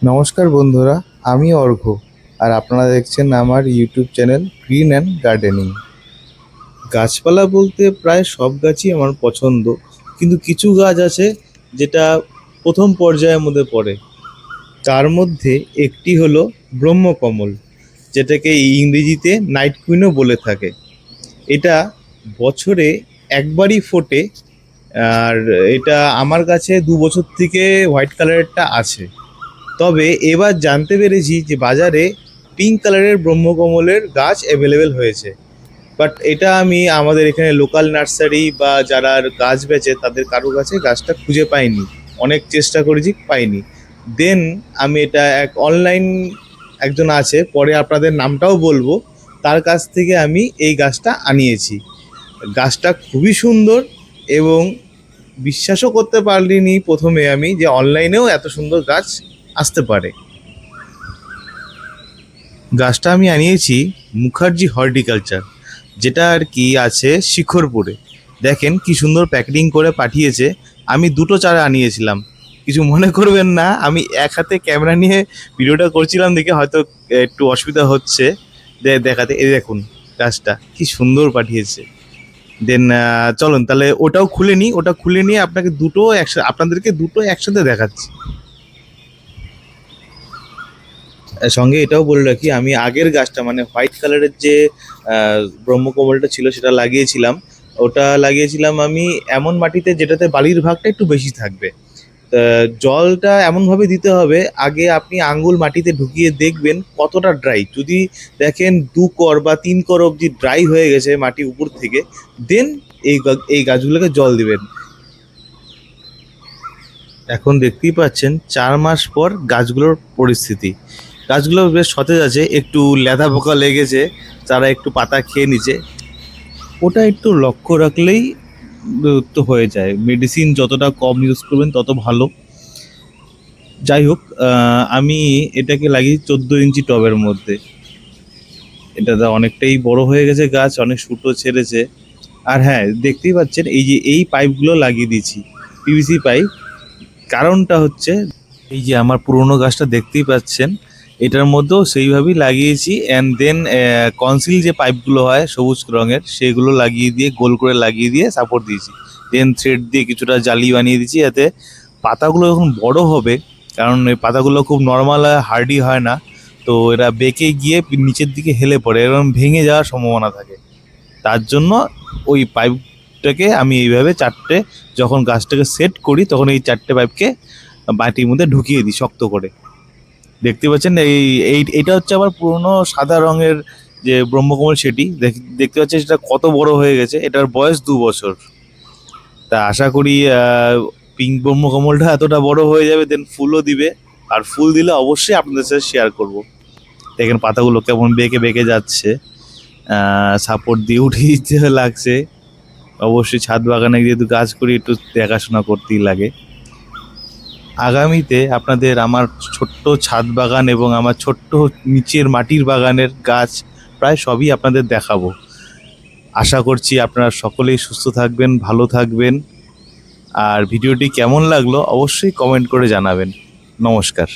নমস্কার বন্ধুরা, আমি অর্ঘ্য। আর আপনারা দেখছেন আমার YouTube channel green and gardening. গাছপালা বলতে প্রায় সব গাছই আমার পছন্দ, কিন্তু কিছু গাছ আছে যেটা প্রথম পর্যায়ের মধ্যে পড়ে। তার মধ্যে একটি হলো ব্রহ্মকমল, যেটাকে ইংরেজিতে নাইট কুইনও বলে থাকে। এটা বছরে একবারই ফোটে। আর এটা আমার কাছে 2 বছর থেকে হোয়াইট কালারেরটা আছে। তবে এবার জানতে পেরেছি যে বাজারে পিঙ্ক কালারের ব্রহ্মকমলের গাছ অ্যাভেলেবেল হয়েছে। বাট এটা আমি আমাদের এখানে লোকাল নার্সারি বা যারা গাছ বেচে তাদের কারো কাছে গাছটা খুঁজে পাইনি। অনেক চেষ্টা করেছি, পাইনি। দেন আমি এটা এক অনলাইন একজন আছে, পরে আপনাদের নামটাও বলবো, তার কাছ থেকে আমি এই গাছটা আনিয়েছি। গাছটা খুবই সুন্দর এবং বিশ্বাসও করতে পারিনি প্রথমে আমি যে অনলাইনেও এত সুন্দর গাছ আসতে পারে। গাছটা আমি আনিয়েছি মুখার্জি হর্টিকালচার, যেটা আর কি আছে শিখরপুরে। দেখেন কি সুন্দর প্যাকেটিং করে পাঠিয়েছে। আমি দুটো চারা আনিয়েছিলাম, কিছু মনে করবেন না। আমি এক হাতে ক্যামেরা নিয়ে ভিডিওটা করছিলাম দেখে হয়তো একটু অসুবিধা হচ্ছে দেখাতে। এই দেখুন গাছটা কি সুন্দর পাঠিয়েছে। দেন চলুন তাহলে ওটাও খুলে নিই। ওটা খুলে নিয়ে আপনাদেরকে দুটো একসাথে দেখাচ্ছি। সঙ্গে এটাও বলে রাখি, আমি আগের গাছটা মানে হোয়াইট কালারের যে ব্রহ্মকমলটা ছিল সেটা লাগিয়েছিলাম। ওটা লাগিয়েছিলাম আমি এমন মাটিতে যেটাতে বালির ভাগটা একটু বেশি থাকবে। জলটা এমনভাবে দিতে হবে, আগে আপনি আঙ্গুল মাটিতে ঢুকিয়ে দেখবেন কতটা ড্রাই। যদি দেখেন 2 কর বা 3 কর অবধি ড্রাই হয়ে গেছে মাটি উপর থেকে, দেন এই গাছগুলোকে জল দিবেন। এখন দেখতেই পাচ্ছেন 4 মাস পর গাছগুলোর পরিস্থিতি। গাছগুলো বেশ সতেজ আছে, একটু লেদা পোকা লেগেছে, তারা একটু পাতা খেয়ে নিচ্ছে। ওটা একটু লক্ষ্য রাখলেই তো হয়ে যায়। মেডিসিন যতটা কম ইউজ করবেন তত ভালো। যাই হোক, আমি এটাকে লাগিয়েছি 14 ইঞ্চি টবের মধ্যে। এটা অনেকটাই বড় হয়ে গেছে গাছ, অনেক শুটও ছেড়েছে। আর হ্যাঁ, দেখতেই পাচ্ছেন এই যে এই পাইপগুলো লাগিয়ে দিয়েছি, পিভিসি পাইপ। কারণটা হচ্ছে এই যে আমার পুরোনো গাছটা দেখতেই পাচ্ছেন, এটার মধ্যেও সেইভাবেই লাগিয়েছি। অ্যান্ড দেন কনসিল যে পাইপগুলো হয় সবুজ রঙের, সেগুলো লাগিয়ে দিয়ে গোল করে লাগিয়ে দিয়ে সাপোর্ট দিয়েছি। দেন থ্রেড দিয়ে কিছুটা জালি বানিয়ে দিয়েছি, যাতে পাতাগুলো যখন বড় হবে, কারণ এই পাতাগুলো খুব নর্মাল হার্ডি হয় না, তো এরা বেঁকে গিয়ে নিচের দিকে হেলে পড়ে এবং ভেঙে যাওয়ার সম্ভাবনা থাকে। তার জন্য ওই পাইপটাকে আমি এইভাবে চারটে, যখন গাছটাকে সেট করি তখন এই চারটে পাইপকে বাটির মধ্যে ঢুকিয়ে দিই শক্ত করে। দেখতে পাচ্ছেন এইটা হচ্ছে আবার পুরনো সাদা রঙের যে ব্রহ্মকমল, সেটি দেখতে পাচ্ছেন সেটা কত বড় হয়ে গেছে। এটার বয়স 2 বছর। তা আশা করি পিঙ্ক ব্রহ্মকমলটা এতটা বড় হয়ে যাবে, দেন ফুলও দিবে। আর ফুল দিলে অবশ্যই আপনাদের সাথে শেয়ার করব। দেখেন পাতাগুলো কেমন বেঁকে বেঁকে যাচ্ছে, সাপোর্ট দিয়ে উঠে দিতে লাগছে। অবশ্যই ছাদ বাগানে যেহেতু গাছ করি, একটু দেখাশোনা করতেই লাগে। আগামীতে আপনাদের আমার ছোট্ট ছাদ বাগান এবং আমার ছোট্ট নিচের মাটির বাগানের গাছ প্রায় সবই আপনাদের দেখাবো। আশা করছি আপনারা সকলেই সুস্থ থাকবেন, ভালো থাকবেন। আর ভিডিওটি কেমন লাগলো অবশ্যই কমেন্ট করে জানাবেন। নমস্কার।